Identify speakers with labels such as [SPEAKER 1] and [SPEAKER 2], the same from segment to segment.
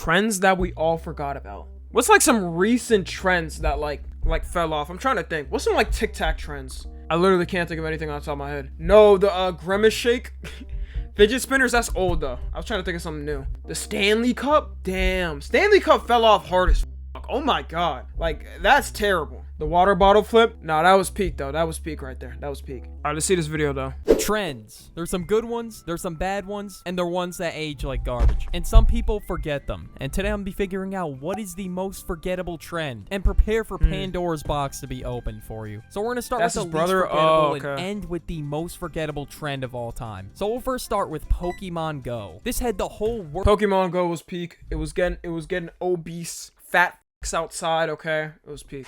[SPEAKER 1] Trends that we all forgot about. What's like some recent trends that like fell off? I'm trying to think. What's some like Tic Tac trends? I literally can't think of anything on the top of my head. No, the Grimace Shake. Fidget spinners, that's old though. I was trying to think of something new. The Stanley Cup? Damn. Stanley Cup fell off hard as fuck. Oh my god. Like, that's terrible. The water bottle flip? Nah, that was peak though. That was peak right there. That was peak. Alright, let's see this video though.
[SPEAKER 2] Trends. There's some good ones, there's some bad ones, and there are ones that age like garbage. And some people forget them. And today I'm gonna be figuring out what is the most forgettable trend and prepare for Pandora's box to be opened for you. So we're gonna start with the least forgettable and end with the most forgettable trend of all time. So we'll first start with Pokemon Go. This had the whole world.
[SPEAKER 1] Pokemon Go was peak. It was getting obese, fat f***s outside, okay? It was peak.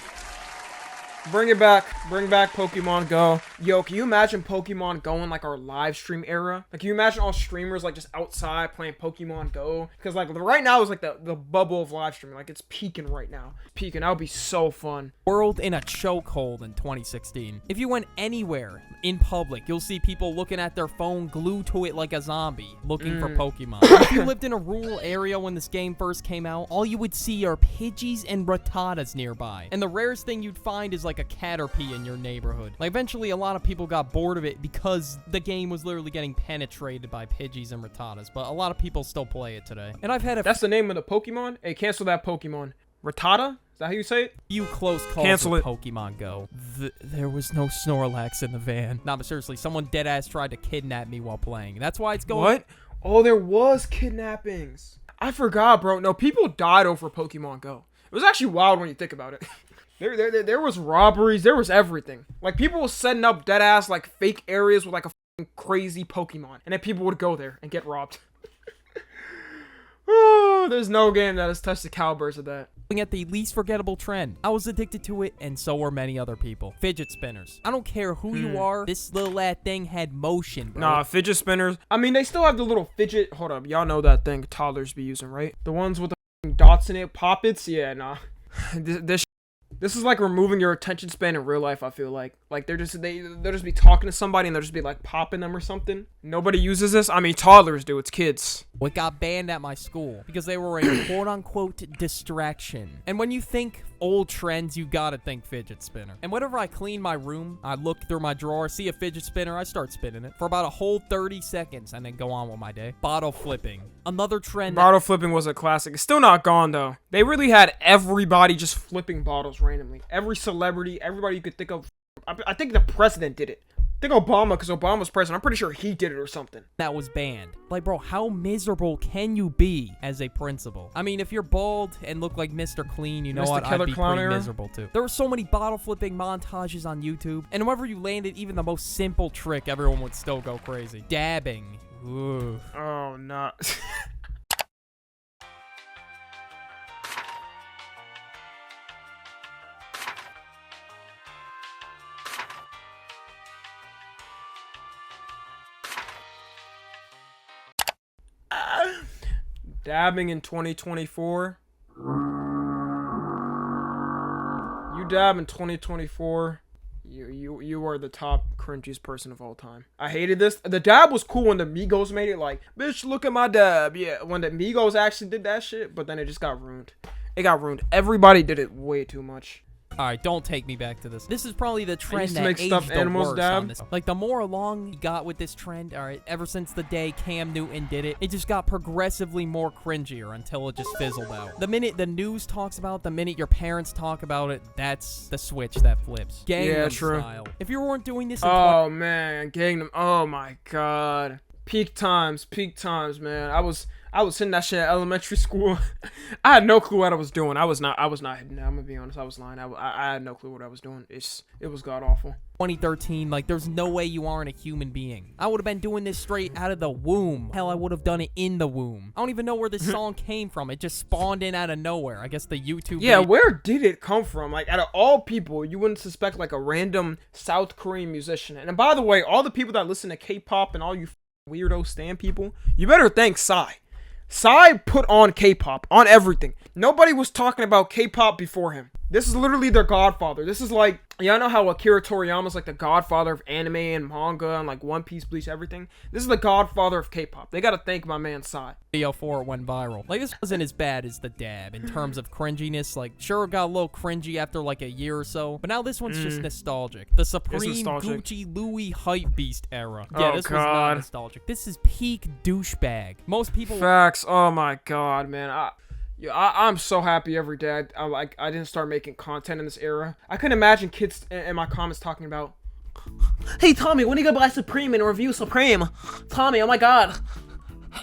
[SPEAKER 1] Bring it back. Bring back Pokemon Go. Yo, can you imagine Pokemon Go in like our live stream era? Like, can you imagine all streamers like just outside playing Pokemon Go? Because like right now is like the bubble of live streaming. Like, it's peaking right now. Peaking. That would be so fun.
[SPEAKER 2] World in a chokehold in 2016. If you went anywhere in public, you'll see people looking at their phone glued to it like a zombie, looking for Pokemon. If you lived in a rural area when this game first came out, all you would see are Pidgeys and Rattatas nearby. And the rarest thing you'd find is like a Caterpie in your neighborhood. Like, eventually a lot of people got bored of it because the game was literally getting penetrated by Pidgeys and Rattatas, but a lot of people still play it today. And I've had
[SPEAKER 1] That's the name of the Pokemon? Hey, cancel that Pokemon. Rattata? Is that how you say it?
[SPEAKER 2] Few close calls
[SPEAKER 1] Cancel
[SPEAKER 2] with
[SPEAKER 1] it.
[SPEAKER 2] Pokemon Go. There was no Snorlax in the van. Nah, but seriously, someone deadass tried to kidnap me while playing. That's why it's going.
[SPEAKER 1] What? Oh, there was kidnappings. I forgot, bro. No, people died over Pokemon Go. It was actually wild when you think about it. There was robberies. There was everything. Like, people were setting up deadass like fake areas with like a crazy Pokemon, and then people would go there and get robbed. Oh, there's no game that has touched the calibers of that.
[SPEAKER 2] At the least forgettable trend. I was addicted to it, and so were many other people. Fidget spinners. I don't care who you are, this little thing had motion, bro.
[SPEAKER 1] Nah, fidget spinners. I mean, they still have the little fidget. Hold up, y'all know that thing toddlers be using, right? The ones with the dots in it, poppets. Yeah, nah. This is like removing your attention span in real life, I feel like. Like, they'll just be talking to somebody and they'll just be like popping them or something. Nobody uses this. I mean, toddlers do. It's kids.
[SPEAKER 2] It got banned at my school because they were a quote-unquote distraction. And when you think old trends, you gotta think fidget spinner. And whenever I clean my room, I look through my drawer, see a fidget spinner, I start spinning it for about a whole 30 seconds and then go on with my day. Bottle flipping. Another trend.
[SPEAKER 1] Bottle flipping was a classic. It's still not gone, though. They really had everybody just flipping bottles randomly. Every celebrity, everybody you could think of. I think the president did it. I think Obama, because Obama's president. I'm pretty sure he did it or something.
[SPEAKER 2] That was banned. Like, bro, how miserable can you be as a principal? I mean, if you're bald and look like Mr. Clean, you know what? I'd be pretty miserable too. There were so many bottle flipping montages on YouTube, and whenever you landed even the most simple trick, everyone would still go crazy. Dabbing. Ooh.
[SPEAKER 1] Oh, no. Dabbing in 2024. You dab in 2024. You are the top cringiest person of all time. I hated this. The dab was cool when the Migos made it, like, bitch, look at my dab. Yeah, when the Migos actually did that shit, but then it just got ruined. It got ruined. Everybody did it way too much.
[SPEAKER 2] Alright, don't take me back to this. This is probably the trend that
[SPEAKER 1] make
[SPEAKER 2] aged
[SPEAKER 1] stuffed
[SPEAKER 2] the
[SPEAKER 1] animals
[SPEAKER 2] worst
[SPEAKER 1] dab.
[SPEAKER 2] on this. Like, the more along you got with this trend, alright, ever since the day Cam Newton did it, it just got progressively more cringier until it just fizzled out. The minute the news talks about it, the minute your parents talk about it, that's the switch that flips. Gangnam style. If you weren't doing this in
[SPEAKER 1] oh, man, Gangnam. Oh, my God. Peak times, man. I was hitting that shit at elementary school. I had no clue what I was doing. I was not hitting that. I'm gonna be honest. I was lying. I had no clue what I was doing. It was god awful.
[SPEAKER 2] 2013, like, there's no way you aren't a human being. I would have been doing this straight out of the womb. Hell, I would have done it in the womb. I don't even know where this song came from. It just spawned in out of nowhere. I guess the YouTube
[SPEAKER 1] Yeah, where did it come from? Like, out of all people, you wouldn't suspect, like, a random South Korean musician. And by the way, all the people that listen to K-pop and all you weirdo stan people, you better thank Psy. Psy put on K-pop, on everything. Nobody was talking about K-pop before him. This is literally their godfather. This is like, y'all know how Akira Toriyama's like the godfather of anime and manga and like One Piece, Bleach, everything? This is the godfather of K-pop. They gotta thank my man Sai.
[SPEAKER 2] Video for it went viral. Like, this wasn't as bad as the dab in terms of cringiness. Like, sure, it got a little cringy after like a year or so, but now this one's just nostalgic. The Supreme Gucci Louis Hypebeast era. Yeah, this was not nostalgic. This is peak douchebag. Most people.
[SPEAKER 1] Facts. Oh my god, man. I'm so happy every day. I didn't start making content in this era. I couldn't imagine kids in my comments talking about, "Hey Tommy, when are you gonna buy Supreme and review Supreme? Tommy, oh my god,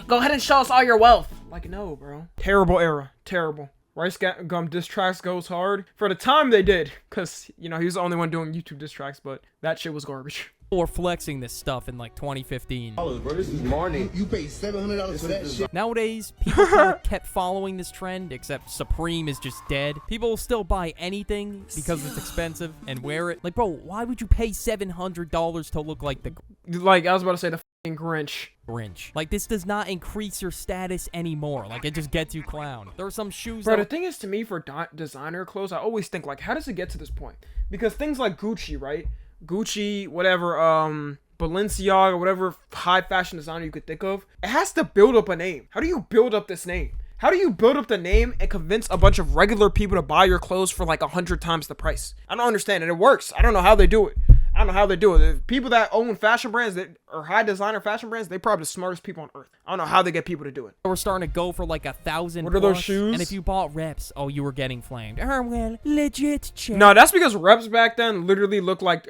[SPEAKER 1] go ahead and show us all your wealth." Like, no, bro. Terrible era. Terrible. Rice Gum diss tracks goes hard. For the time they did, because, you know, he was the only one doing YouTube diss tracks, but that shit was garbage.
[SPEAKER 2] Were flexing this stuff in like 2015.
[SPEAKER 3] Bro, this is morning. You paid $700 for that shit.
[SPEAKER 2] Nowadays, people kind of kept following this trend, except Supreme is just dead. People will still buy anything because it's expensive and wear it. Like, bro, why would you pay $700 to look like the...
[SPEAKER 1] Like, I was about to say the f***ing Grinch.
[SPEAKER 2] Like, this does not increase your status anymore. Like, it just gets you clowned. There are some shoes
[SPEAKER 1] Bro, the thing is, to me, for designer clothes, I always think, like, how does it get to this point? Because things like Gucci, right? Gucci, whatever, Balenciaga, whatever high fashion designer you could think of, it has to build up a name. How do you build up this name? How do you build up the name and convince a bunch of regular people to buy your clothes for like 100 times the price? I don't understand it. It works. I don't know how they do it. I don't know how they do it. The people that own fashion brands or high designer fashion brands, they're probably the smartest people on earth. I don't know how they get people to do it.
[SPEAKER 2] We're starting to go for like 1,000.
[SPEAKER 1] What are those shoes?
[SPEAKER 2] And if you bought reps, oh, you were getting flamed. Well, legit check.
[SPEAKER 1] No, that's because reps back then literally looked like...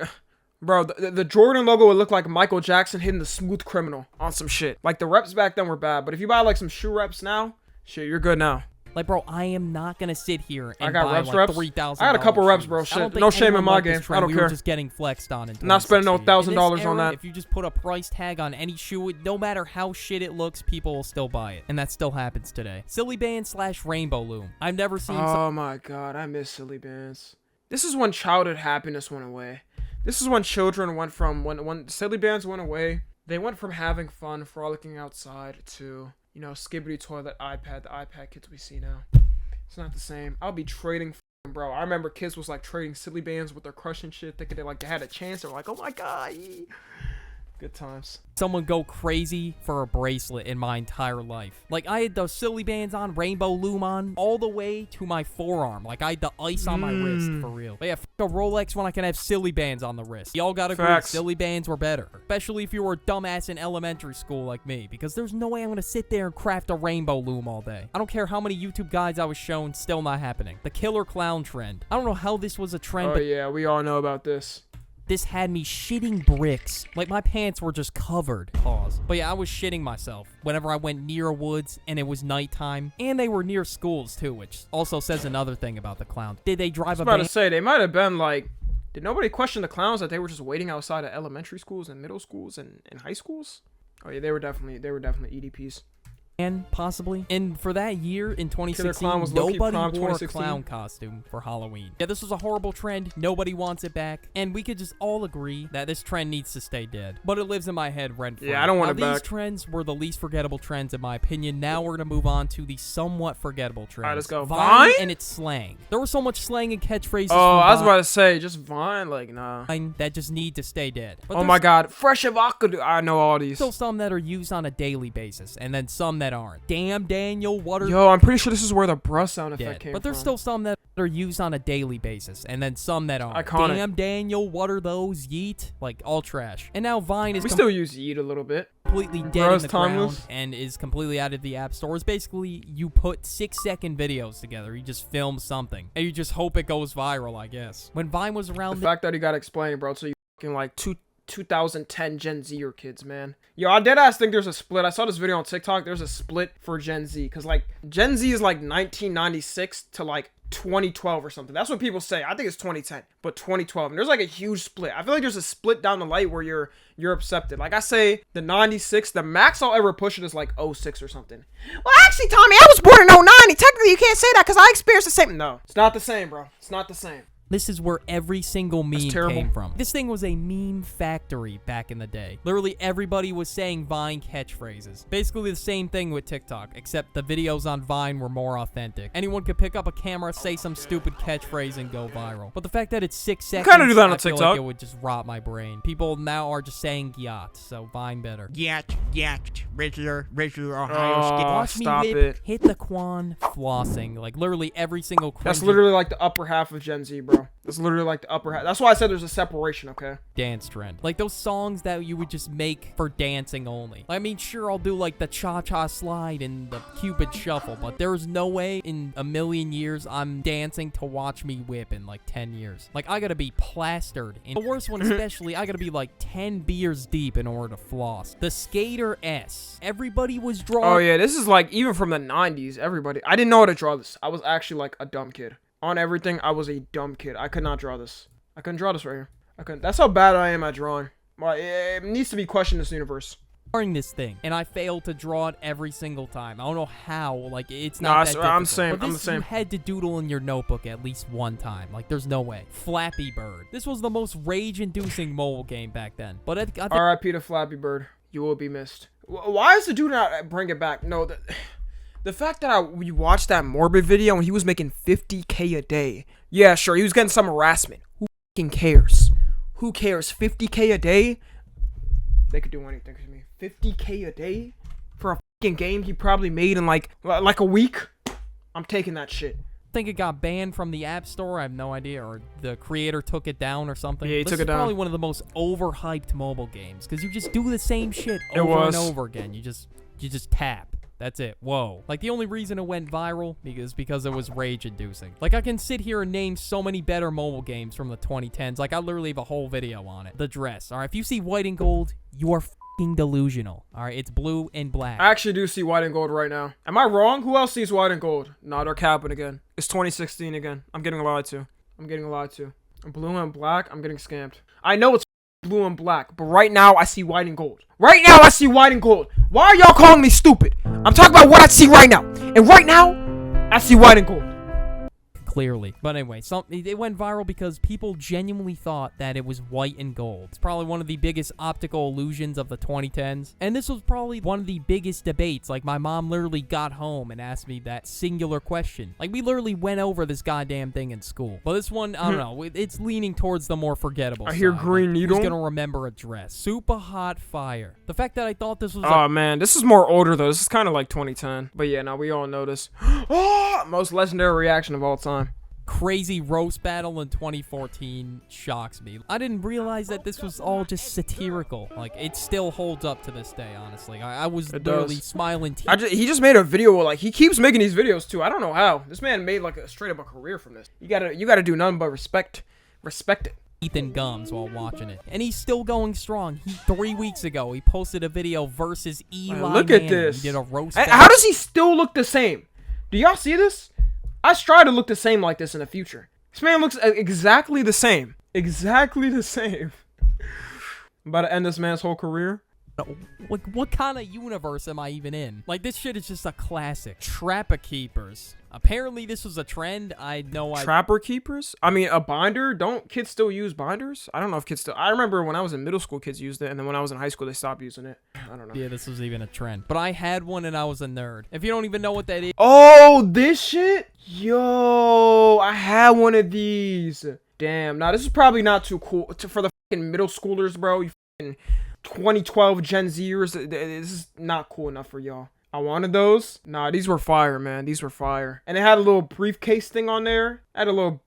[SPEAKER 1] Bro, the Jordan logo would look like Michael Jackson hitting the Smooth Criminal on some shit. Like, the reps back then were bad, but if you buy like some shoe reps now, shit, you're good now.
[SPEAKER 2] Like, bro, I am not gonna sit here and
[SPEAKER 1] I got
[SPEAKER 2] buy like $3,000.
[SPEAKER 1] I got a couple reps, bro. Shit, no shame in my game. I don't
[SPEAKER 2] we
[SPEAKER 1] care.
[SPEAKER 2] Were just getting flexed on.
[SPEAKER 1] Not spending no $1,000 on that.
[SPEAKER 2] If you just put a price tag on any shoe, no matter how shit it looks, people will still buy it, and that still happens today. Silly Band / Rainbow Loom. I've never seen.
[SPEAKER 1] Oh my god, I miss Silly Bands. This is when childhood happiness went away. This is when children went from, when Silly Bands went away, they went from having fun, frolicking outside, to, you know, skibbity toilet iPad, the iPad kids we see now. It's not the same. I'll be trading, bro. I remember kids was like trading Silly Bands with their crush and shit, thinking they had a chance. They're like, oh my god. Good times.
[SPEAKER 2] Someone go crazy for a bracelet in my entire life. Like, I had those Silly Bands on, Rainbow Loom on, all the way to my forearm. Like, I had the ice on my wrist, for real. But yeah, f*** a Rolex when I can have Silly Bands on the wrist. Y'all gotta agree, Silly Bands were better. Especially if you were a dumbass in elementary school like me, because there's no way I'm gonna sit there and craft a Rainbow Loom all day. I don't care how many YouTube guides I was shown, still not happening. The killer clown trend. I don't know how this was a trend,
[SPEAKER 1] but yeah, we all know about this.
[SPEAKER 2] This had me shitting bricks. Like, my pants were just covered. Pause. But yeah, I was shitting myself whenever I went near woods and it was nighttime. And they were near schools, too, which also says another thing about the clown. Did they drive a van?
[SPEAKER 1] I was about to say, they might have been like... Did nobody question the clowns that they were just waiting outside of elementary schools and middle schools and high schools? Oh yeah, they were definitely EDPs.
[SPEAKER 2] And possibly. And for that year, in 2016, nobody wore a clown costume for Halloween. Yeah, this was a horrible trend. Nobody wants it back. And we could just all agree that this trend needs to stay dead. But it lives in my head rent-free.
[SPEAKER 1] Yeah, I don't want it back.
[SPEAKER 2] These trends were the least forgettable trends, in my opinion. Now we're going to move on to the somewhat forgettable trends.
[SPEAKER 1] All right, let's go.
[SPEAKER 2] Vine and its slang. There was so much slang and catchphrases.
[SPEAKER 1] Oh, I was about to say, just Vine, like, nah.
[SPEAKER 2] That just need to stay dead. But
[SPEAKER 1] oh my god, Fresh Avocado. I know all these.
[SPEAKER 2] Still some that are used on a daily basis, and then some that aren't. Damn, Daniel, what are...
[SPEAKER 1] Yo, I'm pretty sure this is where the bruh sound effect came from.
[SPEAKER 2] But there's still some that are used on a daily basis, and then some that aren't.
[SPEAKER 1] Iconic.
[SPEAKER 2] Damn, Daniel, what are those? Yeet. Like, all trash. And now Vine is...
[SPEAKER 1] We still use yeet a little bit.
[SPEAKER 2] Completely dead in the ground and is completely out of the app stores. Basically, you put 6-second videos together. You just film something, and you just hope it goes viral, I guess. When Vine was around...
[SPEAKER 1] The fact that you gotta explain, bro, so you fucking like 2010 Gen Zer kids, man. Yo, I deadass think there's a split. I saw this video on TikTok. There's a split for Gen Z. Because, like, Gen Z is, like, 1996 to, like, 2012 or something. That's what people say. I think it's 2010. But 2012. And there's, like, a huge split. I feel like there's a split down the light where you're accepted. Like, I say the 96. The max I'll ever push it is, like, 06 or something. Well, actually, Tommy, I was born in 09. Technically, you can't say that because I experienced the same. No. It's not the same, bro. It's not the same.
[SPEAKER 2] This is where every single meme
[SPEAKER 1] terrible.
[SPEAKER 2] came from. This thing was a meme factory back in the day. Literally everybody was saying Vine catchphrases. Basically the same thing with TikTok, except the videos on Vine were more authentic. Anyone could pick up a camera, say some stupid catchphrase, and go viral. But the fact that it's 6 seconds,
[SPEAKER 1] kinda do that on
[SPEAKER 2] I feel
[SPEAKER 1] TikTok.
[SPEAKER 2] like it would just rot my brain. People now are just saying yacht, so Vine better.
[SPEAKER 4] Yacht, regular Ohio
[SPEAKER 1] Oh,
[SPEAKER 2] Watch me
[SPEAKER 1] stop
[SPEAKER 2] whip,
[SPEAKER 1] it.
[SPEAKER 2] hit the quan, flossing. Like, literally every single
[SPEAKER 1] That's
[SPEAKER 2] cringy
[SPEAKER 1] literally like the upper half of Gen Z, bro. That's literally like the upper half. That's why I said there's a separation, okay?
[SPEAKER 2] dance trend. Like, those songs that you would just make for dancing only. I mean, sure, I'll do, like, the cha-cha slide and the Cupid shuffle, but there's no way in a million years I'm dancing to Watch Me Whip in, like, 10 years. Like, I gotta be plastered. And the worst one especially, I gotta be, like, 10 beers deep in order to floss. The Skater S. Everybody was drawing...
[SPEAKER 1] Oh, yeah, this is, like, even from the 90s, everybody... I didn't know how to draw this. I was actually, like, a dumb kid. On everything, I was a dumb kid. I could not draw this. I couldn't draw this right here. I couldn't. That's how bad I am at drawing. Well, it needs to be questioned in this universe.
[SPEAKER 2] This thing, and I failed to draw it every single time. I don't know how. Like, it's not that difficult.
[SPEAKER 1] I'm the same.
[SPEAKER 2] But
[SPEAKER 1] I'm the
[SPEAKER 2] this,
[SPEAKER 1] same.
[SPEAKER 2] you had to doodle in your notebook at least one time. Like, there's no way. Flappy Bird. This was the most rage-inducing mobile game back then. But I think
[SPEAKER 1] R.I.P. to Flappy Bird. You will be missed. Why is the dude not bring it back? No, the fact that we watched that Morbid video and he was making 50K a day. Yeah, sure, he was getting some harassment. Who fucking cares? Who cares? 50K a day? They could do anything to me. 50K a day for a fucking game he probably made in like a week? I'm taking that shit.
[SPEAKER 2] think it got banned from the App Store. I have no idea. Or the creator took it down or something.
[SPEAKER 1] Yeah, he took it down.
[SPEAKER 2] This is probably one of the most overhyped mobile games because you just do the same shit
[SPEAKER 1] It
[SPEAKER 2] over
[SPEAKER 1] was.
[SPEAKER 2] and over again. You just tap. That's it. Whoa. Like, the only reason it went viral is because it was rage-inducing. Like, I can sit here and name so many better mobile games from the 2010s. Like, I literally have a whole video on it. The dress. All right, if you see white and gold, you are f***ing delusional. All right, it's blue and black.
[SPEAKER 1] I actually do see white and gold right now. Am I wrong? Who else sees white and gold? Nah, they're capping again. It's 2016 again. I'm getting lied to. Blue and black, I'm getting scammed. I know it's blue and black, but right now I see white and gold. Right now I see white and gold. Why are y'all calling me stupid? I'm talking about what I see right now. And right now, I see white and gold.
[SPEAKER 2] Clearly. But anyway, it went viral because people genuinely thought that it was white and gold. It's probably one of the biggest optical illusions of the 2010s. And this was probably one of the biggest debates. Like, my mom literally got home and asked me that singular question. Like, we literally went over this goddamn thing in school. But this one, I don't know. It's leaning towards the more forgettable
[SPEAKER 1] I hear
[SPEAKER 2] side.
[SPEAKER 1] green
[SPEAKER 2] Like,
[SPEAKER 1] needle.
[SPEAKER 2] who's gonna remember a dress? Super hot fire. The fact that I thought this was
[SPEAKER 1] Oh man, this is more older though. This is kind of like 2010. But yeah, now we all know this. Oh, most legendary reaction of all time.
[SPEAKER 2] crazy roast battle in 2014 shocks me. I didn't realize that this was all just satirical. Like, it still holds up to this day, honestly. I was literally smiling.
[SPEAKER 1] He just made a video. Like, he keeps making these videos too. I don't know how. This man made like a straight up a career from this. You gotta do nothing but respect it.
[SPEAKER 2] Ethan gums while watching it, and he's still going strong. 3 weeks ago, he posted a video versus Eli.
[SPEAKER 1] Look at this.
[SPEAKER 2] He did a roast.
[SPEAKER 1] How does he still look the same? Do y'all see this? I strive to look the same like this in the future. This man looks exactly the same. Exactly the same. I'm about to end this man's whole career.
[SPEAKER 2] Like, what kind of universe am I even in? Like, this shit is just a classic. Trapper Keepers. Apparently, this was a trend.
[SPEAKER 1] Trapper Keepers? I mean, a binder? Don't kids still use binders? I don't know if kids still... I remember when I was in middle school, kids used it. And then when I was in high school, they stopped using it. I don't know.
[SPEAKER 2] Yeah, this was even a trend. But I had one and I was a nerd. If you don't even know what that is...
[SPEAKER 1] Oh, this shit? Yo, I had one of these. Damn. Now, this is probably not too cool for the fucking middle schoolers, bro. You fucking 2012 Gen Zers. This is not cool enough for y'all. I wanted those. Nah, these were fire, man. These were fire. And it had a little briefcase thing on there. Oh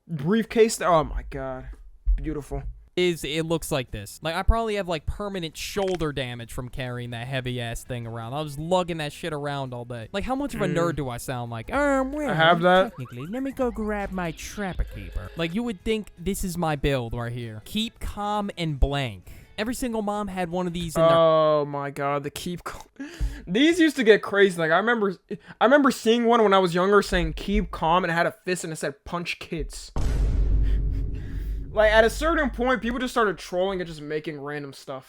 [SPEAKER 1] my god. Beautiful.
[SPEAKER 2] It looks like this. Like, I probably have, like, permanent shoulder damage from carrying that heavy-ass thing around. I was lugging that shit around all day. Like, how much of a nerd do I sound like? Well,
[SPEAKER 1] I have that.
[SPEAKER 2] Technically, let me go grab my Trapper Keeper. Like, you would think this is my build right here. Keep calm and blank. Every single mom had one of these in their...
[SPEAKER 1] Oh my god, the keep calm. These used to get crazy. Like, I remember seeing one when I was younger saying keep calm, and it had a fist and it said punch kids. Like, at a certain point, people just started trolling and just making random stuff.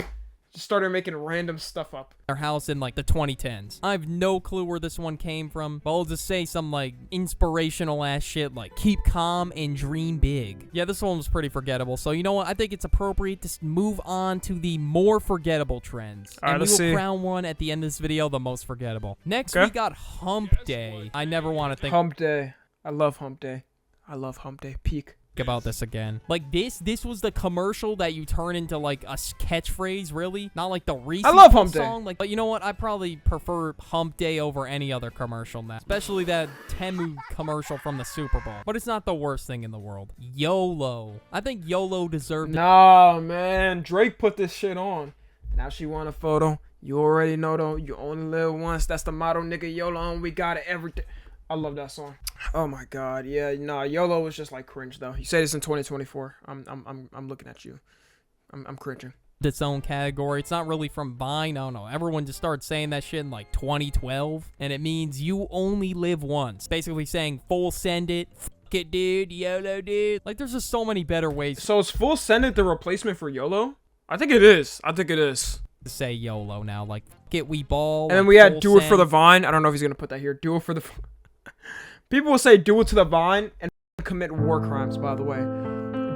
[SPEAKER 1] Just started making random stuff up.
[SPEAKER 2] Their house in like the 2010s. I have no clue where this one came from, but I'll just say some like inspirational ass shit like keep calm and dream big. Yeah, this one was pretty forgettable. So you know what? I think it's appropriate to move on to the more forgettable trends.
[SPEAKER 1] All right,
[SPEAKER 2] and we
[SPEAKER 1] let's
[SPEAKER 2] will
[SPEAKER 1] see.
[SPEAKER 2] crown one at the end of this video, the most forgettable. Next, we got Hump Day. I never want to think
[SPEAKER 1] Hump Day. I love Hump Day. I love Hump Day. Peak.
[SPEAKER 2] about this again. Like this was the commercial that you turn into like a catchphrase, really, not like the Reese's
[SPEAKER 1] I love Hump Day
[SPEAKER 2] song. Like, but you know what? I probably prefer Hump Day over any other commercial now, especially that Temu commercial from the Super Bowl. But it's not the worst thing in the world. YOLO. I think YOLO deserved it.
[SPEAKER 1] Nah, man. Drake put this shit on. Now she want a photo. You already know though. You only live once. That's the motto, nigga. YOLO, and we got it. Everything. I love that song. Oh my god, yeah, nah, YOLO was just like cringe though. You say this in 2024. I'm looking at you. I'm cringing.
[SPEAKER 2] Its own category. It's not really from Vine. I don't know. Everyone just started saying that shit in like 2012, and it means you only live once. Basically saying full send it. F it, dude. YOLO, dude. Like, there's just so many better ways
[SPEAKER 1] So is full send it the replacement for YOLO? I think it is. I think it is.
[SPEAKER 2] to say YOLO now. Like, get we ball.
[SPEAKER 1] And then
[SPEAKER 2] like,
[SPEAKER 1] we had
[SPEAKER 2] full
[SPEAKER 1] do it for
[SPEAKER 2] send.
[SPEAKER 1] the Vine. I don't know if he's gonna put that here. Do it for the. People will say do it to the Vine and commit war crimes. By the way,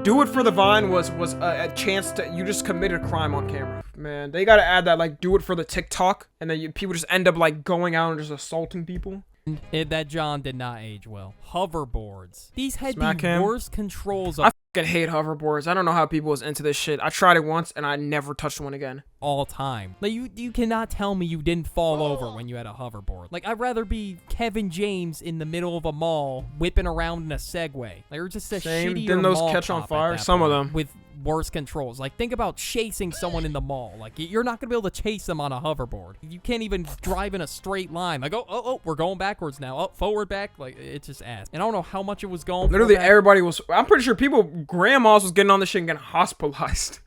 [SPEAKER 1] do it for the Vine was a chance to you just committed a crime on camera. Man, they gotta add that like do it for the TikTok, and then people just end up like going out and just assaulting people.
[SPEAKER 2] That John did not age well. Hoverboards. These had
[SPEAKER 1] Smack
[SPEAKER 2] the
[SPEAKER 1] him.
[SPEAKER 2] worst controls of
[SPEAKER 1] I fucking hate hoverboards. I don't know how people was into this shit. I tried it once and I never touched one again.
[SPEAKER 2] all time. Like, you cannot tell me you didn't fall over when you had a hoverboard. Like, I'd rather be Kevin James in the middle of a mall whipping around in a Segway. Like, or just a
[SPEAKER 1] Same.
[SPEAKER 2] shittier
[SPEAKER 1] Didn't those
[SPEAKER 2] mall
[SPEAKER 1] catch on
[SPEAKER 2] cop at
[SPEAKER 1] fire?
[SPEAKER 2] that
[SPEAKER 1] Some of
[SPEAKER 2] point
[SPEAKER 1] them.
[SPEAKER 2] with worse controls. Like, think about chasing someone in the mall. Like, you're not gonna be able to chase them on a hoverboard. You can't even drive in a straight line. Like, oh, we're going backwards now. Oh, forward, back. Like, it's just ass. And I don't know how much it was going for
[SPEAKER 1] Literally
[SPEAKER 2] back.
[SPEAKER 1] everybody was. I'm pretty sure people, grandmas was getting on this shit and getting hospitalized.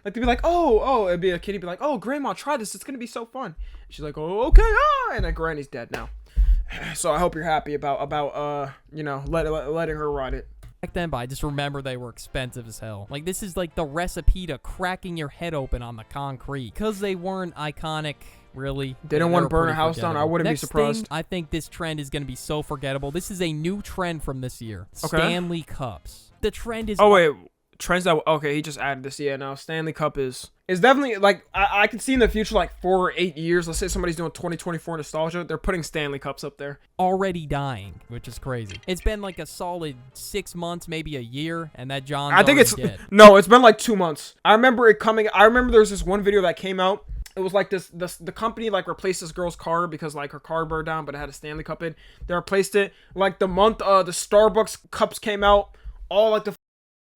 [SPEAKER 1] Like they'd be like, oh, it'd be a kid. He'd be like, oh, grandma, try this. It's gonna be so fun. She's like, oh, okay, and then granny's dead now. So I hope you're happy about you know, letting her ride it.
[SPEAKER 2] Back then, but I just remember they were expensive as hell. Like, this is like the recipe to cracking your head open on the concrete. Because they weren't iconic, really.
[SPEAKER 1] They didn't want to burn a house down. I wouldn't be surprised.
[SPEAKER 2] Thing, I think this trend is going to be so forgettable. This is a new trend from this year.
[SPEAKER 1] Okay.
[SPEAKER 2] Stanley Cups. The trend is...
[SPEAKER 1] Oh, wait. Trends that... Okay, he just added this. Yeah, no. Stanley Cup is definitely... Like, I can see in the future, like, 4 or 8 years, let's say somebody's doing 2024 nostalgia, they're putting Stanley Cups up there.
[SPEAKER 2] already dying, which is crazy. It's been like a solid 6 months, maybe a year, and that John's
[SPEAKER 1] I think it's...
[SPEAKER 2] dead.
[SPEAKER 1] No, it's been like 2 months. I remember it coming... I remember there was this one video that came out. It was like the company like replaced this girl's car because like her car burned down, but it had a Stanley Cup in. They replaced it. Like the month the Starbucks cups came out, all like the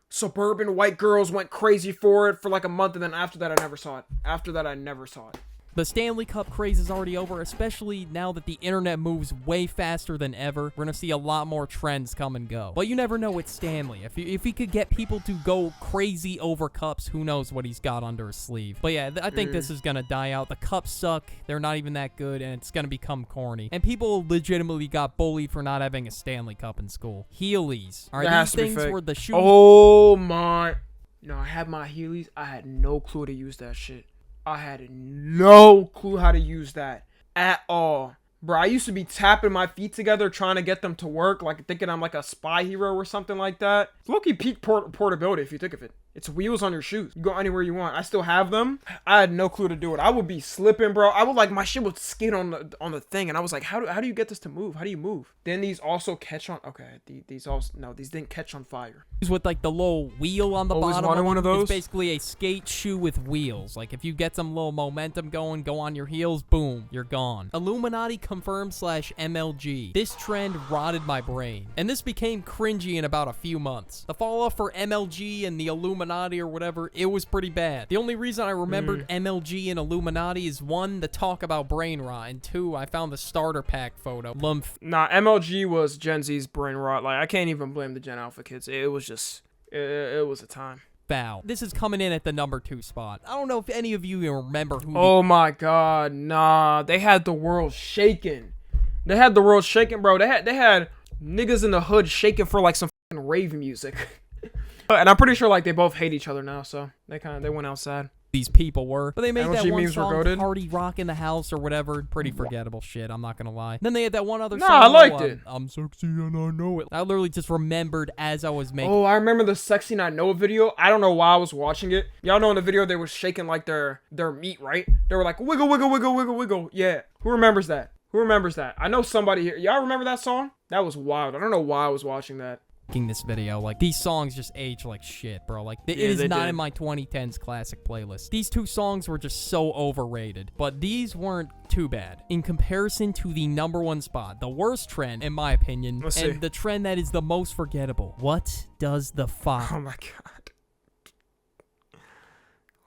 [SPEAKER 1] suburban white girls went crazy for it for like a month, and then after that I never saw it. After that I never saw it.
[SPEAKER 2] The Stanley Cup craze is already over, especially now that the internet moves way faster than ever. We're gonna see a lot more trends come and go. But you never know with Stanley. If he could get people to go crazy over cups, who knows what he's got under his sleeve. But yeah, I think this is gonna die out. The cups suck. They're not even that good, and it's gonna become corny. And people legitimately got bullied for not having a Stanley Cup in school. Heelys. Are
[SPEAKER 1] That has
[SPEAKER 2] these
[SPEAKER 1] to be
[SPEAKER 2] things
[SPEAKER 1] fake.
[SPEAKER 2] where the shoes...
[SPEAKER 1] Oh my... No, I had my Heelys. I had no clue to use that shit. I had no clue how to use that at all. Bro, I used to be tapping my feet together trying to get them to work, like thinking I'm like a spy hero or something like that. It's low-key peak portability if you think of it. It's wheels on your shoes. You go anywhere you want. I still have them. I had no clue to do it. I would be slipping, bro. I would like my shit would skid on the thing, and I was like, how do you get this to move? How do you move? Then these also catch on. Okay, these also these didn't catch on fire.
[SPEAKER 2] with like the little wheel on the
[SPEAKER 1] Always
[SPEAKER 2] bottom.
[SPEAKER 1] wanted one of those.
[SPEAKER 2] It's basically a skate shoe with wheels. Like if you get some little momentum going, go on your heels, boom, you're gone. Illuminati confirmed / MLG. This trend rotted my brain, and this became cringy in about a few months. The fall off for MLG and the Illuminati or whatever, it was pretty bad. The only reason I remembered MLG and Illuminati is 1, the talk about brain rot, and 2, I found the starter pack photo.
[SPEAKER 1] Nah, MLG was Gen Z's brain rot. Like, I can't even blame the Gen Alpha kids. It was just, it was a time.
[SPEAKER 2] Foul. This is coming in at the number 2 spot. I don't know if any of you remember who.
[SPEAKER 1] Oh my god, nah. They had the world shaking. They had the world shaking, bro. They had niggas in the hood shaking for like some fucking rave music. And I'm pretty sure like they both hate each other now, so they went outside.
[SPEAKER 2] these people were, but they made that
[SPEAKER 1] MLG
[SPEAKER 2] one
[SPEAKER 1] memes were
[SPEAKER 2] song,
[SPEAKER 1] goated.
[SPEAKER 2] Party Rock in the House or whatever. Pretty forgettable shit, I'm not gonna lie. Then they had that one other
[SPEAKER 1] Nah,
[SPEAKER 2] song.
[SPEAKER 1] I liked it.
[SPEAKER 2] I'm sexy and I know it. I literally just remembered as I was making.
[SPEAKER 1] Oh, I remember the Sexy and I Know It video. I don't know why I was watching it. Y'all know in the video they were shaking like their meat, right? They were like, wiggle, wiggle, wiggle, wiggle, wiggle. Yeah. Who remembers that? Who remembers that? I know somebody here. Y'all remember that song? That was wild. I don't know why I was watching that.
[SPEAKER 2] This video, like, these songs just age like shit, bro. Like, it is not in my 2010s classic playlist. These two songs were just so overrated, but these weren't too bad in comparison to the #1 spot, the worst trend in my opinion, and the trend that is the most forgettable. What does the fuck?
[SPEAKER 1] Oh my god.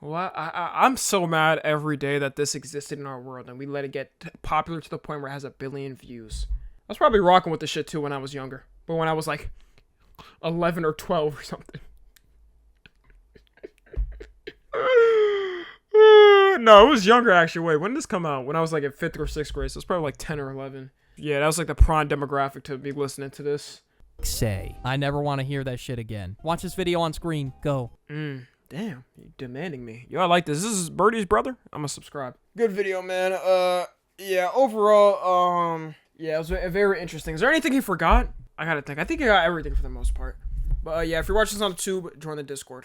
[SPEAKER 1] Well, I'm so mad every day that this existed in our world and we let it get popular to the point where it has 1 billion views. I was probably rocking with this shit too when I was younger, but when I was like 11 or 12 or something. No, it was younger actually. Wait, when did this come out? When I was like in 5th or 6th grade, so it's probably like 10 or 11. Yeah, that was like the prime demographic to be listening to this.
[SPEAKER 2] Say, I never want to hear that shit again. Watch this video on screen. Go.
[SPEAKER 1] Damn, you demanding me. Yo, I like this. This is Birdie's brother. I'm gonna subscribe. Good video, man. Yeah, overall, yeah, it was very interesting. Is there anything he forgot? I gotta think. I think I got everything for the most part. But yeah, if you're watching this on YouTube, join the Discord.